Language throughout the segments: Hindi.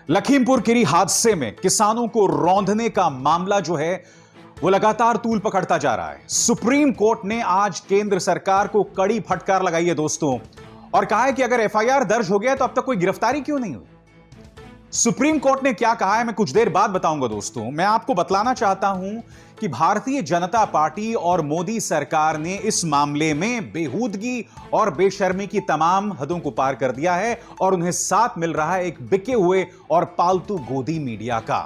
लखीमपुर खीरी हादसे में किसानों को रौंदने का मामला जो है वो लगातार तूल पकड़ता जा रहा है। सुप्रीम कोर्ट ने आज केंद्र सरकार को कड़ी फटकार लगाई है दोस्तों, और कहा है कि अगर एफआईआर दर्ज हो गया तो अब तक कोई गिरफ्तारी क्यों नहीं हुई। सुप्रीम कोर्ट ने क्या कहा है मैं कुछ देर बाद बताऊंगा दोस्तों। मैं आपको बतलाना चाहता हूं कि भारतीय जनता पार्टी और मोदी सरकार ने इस मामले में बेहूदगी और बेशर्मी की तमाम हदों को पार कर दिया है, और उन्हें साथ मिल रहा है एक बिके हुए और पालतू गोदी मीडिया का।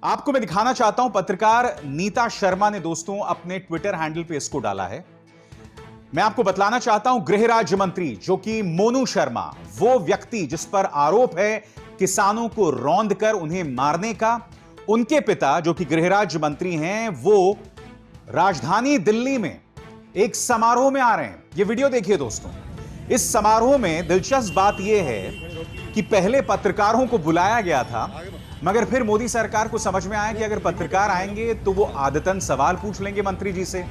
आपको मैं दिखाना चाहता हूं, पत्रकार नीता शर्मा ने दोस्तों अपने ट्विटर हैंडल पे इसको डाला है। मैं आपको बतलाना चाहता हूं, गृह राज्य मंत्री जो कि मोनू शर्मा, वो व्यक्ति जिस पर आरोप है किसानों को रौंद कर उन्हें मारने का, उनके पिता जो कि गृह राज्य मंत्री हैं, वो राजधानी दिल्ली में एक समारोह में आ रहे हैं। ये वीडियो देखिए दोस्तों। इस समारोह में दिलचस्प बात यह है कि पहले पत्रकारों को बुलाया गया था, मगर फिर मोदी सरकार को समझ में आया कि अगर पत्रकार आएंगे तो वो आदतन सवाल पूछ लेंगे मंत्री जी से।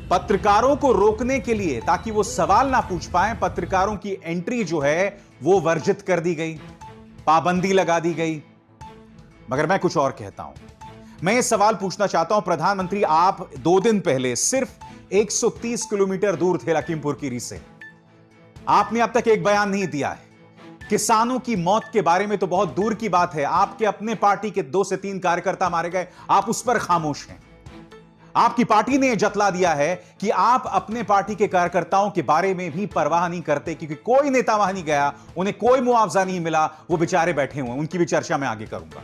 पत्रकारों को रोकने के लिए, ताकि वो सवाल ना पूछ पाए, पत्रकारों की एंट्री जो है वो वर्जित कर दी गई, पाबंदी लगा दी गई। मगर मैं कुछ और कहता हूं। मैं ये सवाल पूछना चाहता हूं, प्रधानमंत्री आप 2 दिन पहले सिर्फ 130 किलोमीटर दूर थे लखीमपुर खीरी से। आपने अब तक एक बयान नहीं दिया है। किसानों की मौत के बारे में तो बहुत दूर की बात है, आपके अपने पार्टी के 2 से 3 कार्यकर्ता मारे गए, आप उस पर खामोश हैं। आपकी पार्टी ने यह जतला दिया है कि आप अपने पार्टी के कार्यकर्ताओं के बारे में भी परवाह नहीं करते, क्योंकि कोई नेता वहां नहीं गया, उन्हें कोई मुआवजा नहीं मिला, वो बेचारे बैठे हुए। उनकी भी चर्चा मैं आगे करूंगा।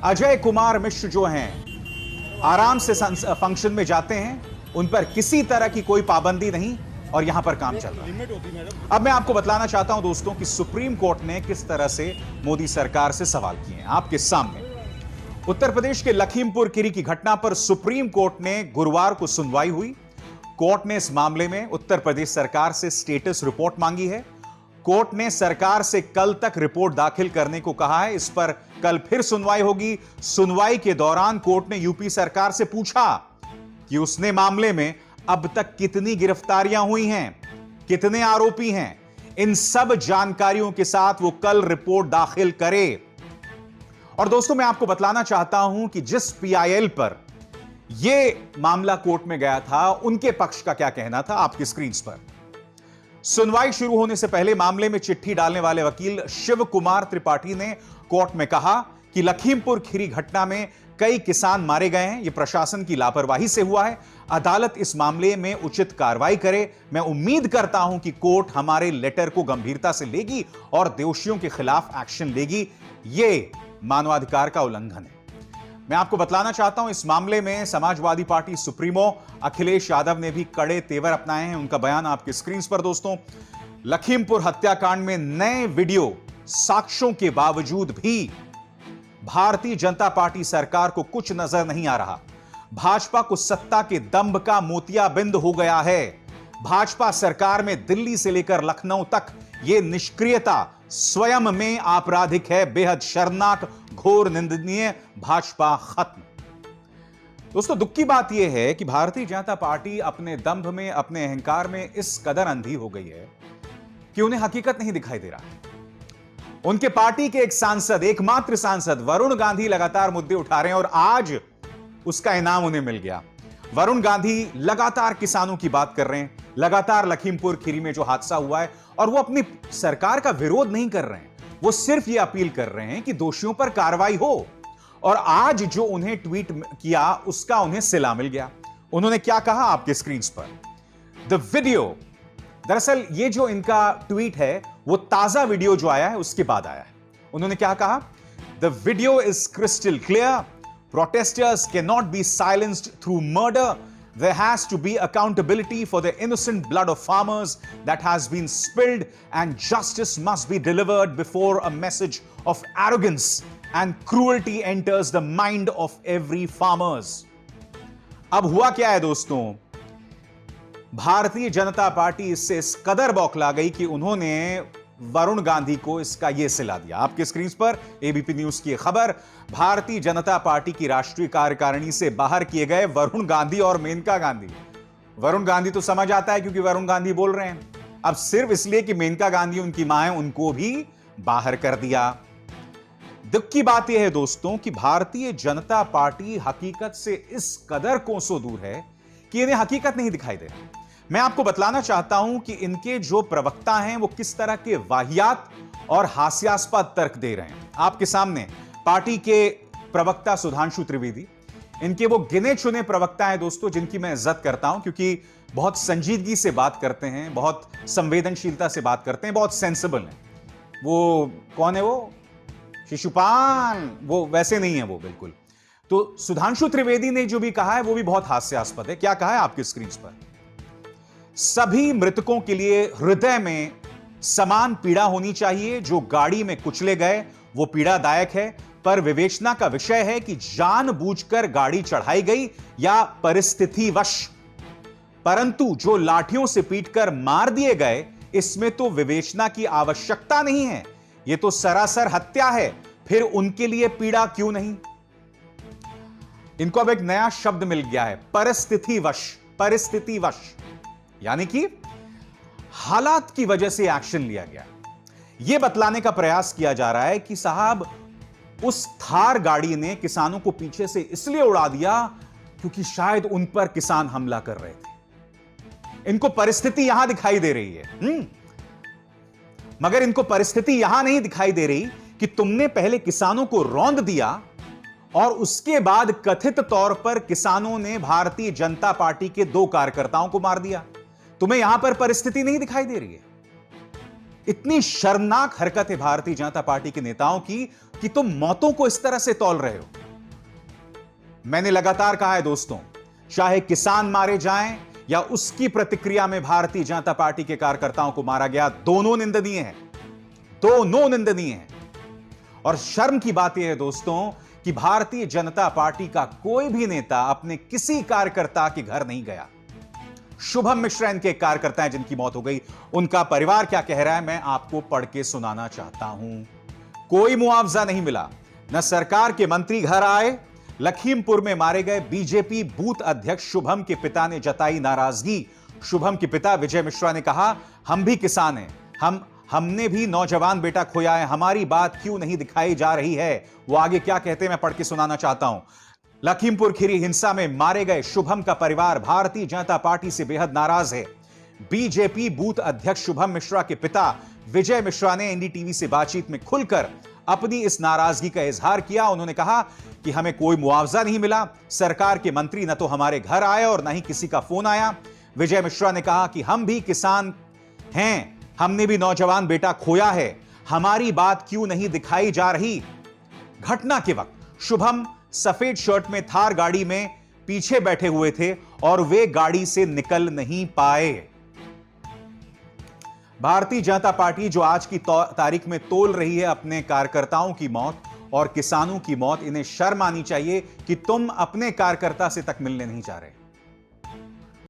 अजय कुमार मिश्र जो हैं, आराम से फंक्शन में जाते हैं, उन पर किसी तरह की कोई पाबंदी नहीं, और यहां पर काम चल रहा है। अब मैं आपको बतलाना चाहता हूं दोस्तों कि सुप्रीम कोर्ट ने किस तरह से मोदी सरकार से सवाल किए हैं आपके सामने। उत्तर प्रदेश के लखीमपुर खीरी की घटना पर सुप्रीम कोर्ट ने गुरुवार को सुनवाई हुई। कोर्ट ने इस मामले में उत्तर प्रदेश सरकार से स्टेटस रिपोर्ट मांगी है। कोर्ट ने सरकार से कल तक रिपोर्ट दाखिल करने को कहा है। इस पर कल फिर सुनवाई होगी। सुनवाई के दौरान कोर्ट ने यूपी सरकार से पूछा कि उसने मामले में अब तक कितनी गिरफ्तारियां हुई हैं, कितने आरोपी हैं। इन सब जानकारियों के साथ वो कल रिपोर्ट दाखिल करे। और दोस्तों मैं आपको बतलाना चाहता हूं कि जिस पीआईएल पर यह मामला कोर्ट में गया था, उनके पक्ष का क्या कहना था आपकी स्क्रीन पर। सुनवाई शुरू होने से पहले मामले में चिट्ठी डालने वाले वकील शिव कुमार त्रिपाठी ने कोर्ट में कहा कि लखीमपुर खीरी घटना में कई किसान मारे गए हैं, यह प्रशासन की लापरवाही से हुआ है। अदालत इस मामले में उचित कार्रवाई करे। मैं उम्मीद करता हूं कि कोर्ट हमारे लेटर को गंभीरता से लेगी और दोषियों के खिलाफ एक्शन लेगी। यह मानवाधिकार का उल्लंघन है। मैं आपको बतलाना चाहता हूं, इस मामले में समाजवादी पार्टी सुप्रीमो अखिलेश यादव ने भी कड़े तेवर अपनाए हैं। उनका बयान आपके स्क्रीन पर दोस्तों। लखीमपुर हत्याकांड में नए वीडियो साक्ष्यों के बावजूद भी भारतीय जनता पार्टी सरकार को कुछ नजर नहीं आ रहा। भाजपा को सत्ता के दंभ का मोतियाबिंद हो गया है। भाजपा सरकार में दिल्ली से लेकर लखनऊ तक यह निष्क्रियता स्वयं में आपराधिक है, बेहद शर्मनाक, घोर निंदनीय। भाजपा खत्म। दोस्तों दुख की बात यह है कि भारतीय जनता पार्टी अपने दंभ में, अपने अहंकार में इस कदर अंधी हो गई है कि उन्हें हकीकत नहीं दिखाई दे रहा है। उनके पार्टी के एक सांसद, एकमात्र सांसद वरुण गांधी लगातार मुद्दे उठा रहे हैं, और आज उसका इनाम उन्हें मिल गया। वरुण गांधी लगातार किसानों की बात कर रहे हैं, लगातार लखीमपुर खीरी में जो हादसा हुआ है, और वो अपनी सरकार का विरोध नहीं कर रहे हैं, वो सिर्फ ये अपील कर रहे हैं कि दोषियों पर कार्रवाई हो। और आज जो उन्हें ट्वीट किया उसका उन्हें सिला मिल गया। उन्होंने क्या कहा आपके स्क्रीन पर, द वीडियो। दरअसल ये जो इनका ट्वीट है वो ताजा वीडियो जो आया है उसके बाद आया है। उन्होंने क्या कहा, the video is crystal clear, protesters cannot be silenced through murder. There has to be accountability for the innocent blood of farmers that has been spilled, and justice must be delivered before a message of arrogance and cruelty enters the mind of every farmers. अब हुआ क्या है दोस्तों, भारतीय जनता पार्टी इससे इस कदर बौखला गई कि उन्होंने वरुण गांधी को इसका यह सिला दिया। आपके स्क्रीन पर एबीपी न्यूज की खबर, भारतीय जनता पार्टी की राष्ट्रीय कार्यकारिणी से बाहर किए गए वरुण गांधी और मेनका गांधी। वरुण गांधी तो समझ आता है क्योंकि वरुण गांधी बोल रहे हैं, अब सिर्फ इसलिए कि मेनका गांधी उनकी मां है, उनको भी बाहर कर दिया। दुख की बात यह है दोस्तों कि भारतीय जनता पार्टी हकीकत से इस कदर कोसों दूर है कि इन्हें हकीकत नहीं दिखाई दे रही। मैं आपको बतलाना चाहता हूं कि इनके जो प्रवक्ता हैं वो किस तरह के वाहियात और हास्यास्पद तर्क दे रहे हैं। आपके सामने पार्टी के प्रवक्ता सुधांशु त्रिवेदी, इनके वो गिने चुने प्रवक्ता हैं दोस्तों जिनकी मैं इज्जत करता हूं क्योंकि बहुत संजीदगी से बात करते हैं, बहुत संवेदनशीलता से बात करते हैं, बहुत सेंसिबल हैं। वो कौन है, वो शिशुपाल, वो वैसे नहीं है वो बिल्कुल। तो सुधांशु त्रिवेदी ने जो भी कहा है वो भी बहुत हास्यास्पद है। क्या कहा है आपकी स्क्रीन पर? सभी मृतकों के लिए हृदय में समान पीड़ा होनी चाहिए। जो गाड़ी में कुचले गए वो पीड़ादायक है, पर विवेचना का विषय है कि जानबूझकर गाड़ी चढ़ाई गई या परिस्थितिवश। परंतु जो लाठियों से पीटकर मार दिए गए, इसमें तो विवेचना की आवश्यकता नहीं है। यह तो सरासर हत्या है, फिर उनके लिए पीड़ा क्यों नहीं? इनको अब एक नया शब्द मिल गया है, परिस्थितिवश। परिस्थितिवश यानी कि हालात की वजह से एक्शन लिया गया। यह बतलाने का प्रयास किया जा रहा है कि साहब उस थार गाड़ी ने किसानों को पीछे से इसलिए उड़ा दिया क्योंकि शायद उन पर किसान हमला कर रहे थे। इनको परिस्थिति यहां दिखाई दे रही है, मगर इनको परिस्थिति यहां नहीं दिखाई दे रही कि तुमने पहले किसानों को रौंद दिया और उसके बाद कथित तौर पर किसानों ने भारतीय जनता पार्टी के 2 कार्यकर्ताओं को मार दिया। तुम्हें यहां पर परिस्थिति नहीं दिखाई दे रही है? इतनी शर्मनाक हरकत है भारतीय जनता पार्टी के नेताओं की कि तुम मौतों को इस तरह से तौल रहे हो। मैंने लगातार कहा है दोस्तों, चाहे किसान मारे जाएं या उसकी प्रतिक्रिया में भारतीय जनता पार्टी के कार्यकर्ताओं को मारा गया, दोनों निंदनीय है, दोनों निंदनीय है। और शर्म की बात यह है दोस्तों कि भारतीय जनता पार्टी का कोई भी नेता अपने किसी कार्यकर्ता के घर नहीं गया। शुभम मिश्रा इनके कार्यकर्ता हैं जिनकी मौत हो गई, उनका परिवार क्या कह रहा है मैं आपको पढ़ के सुनाना चाहता हूं। कोई मुआवजा नहीं मिला, न सरकार के मंत्री घर आए। लखीमपुर में मारे गए बीजेपी बूथ अध्यक्ष शुभम के पिता ने जताई नाराजगी। शुभम के पिता विजय मिश्रा ने कहा, हम भी किसान हैं, हमने भी नौजवान बेटा खोया है, हमारी बात क्यों नहीं दिखाई जा रही है। वो आगे क्या कहते हैं मैं पढ़ के सुनाना चाहता हूं। लखीमपुर खीरी हिंसा में मारे गए शुभम का परिवार भारतीय जनता पार्टी से बेहद नाराज है। बीजेपी बूथ अध्यक्ष शुभम मिश्रा के पिता विजय मिश्रा ने एनडीटीवी से बातचीत में खुलकर अपनी इस नाराजगी का इजहार किया। उन्होंने कहा कि हमें कोई मुआवजा नहीं मिला, सरकार के मंत्री न तो हमारे घर आए और न ही किसी का फोन आया। विजय मिश्रा ने कहा कि हम भी किसान हैं, हमने भी नौजवान बेटा खोया है, हमारी बात क्यों नहीं दिखाई जा रही। घटना के वक्त शुभम सफेद शर्ट में थार गाड़ी में पीछे बैठे हुए थे और वे गाड़ी से निकल नहीं पाए। भारतीय जनता पार्टी जो आज की तारीख में तोल रही है अपने कार्यकर्ताओं की मौत और किसानों की मौत, इन्हें शर्म आनी चाहिए कि तुम अपने कार्यकर्ता से तक मिलने नहीं जा रहे।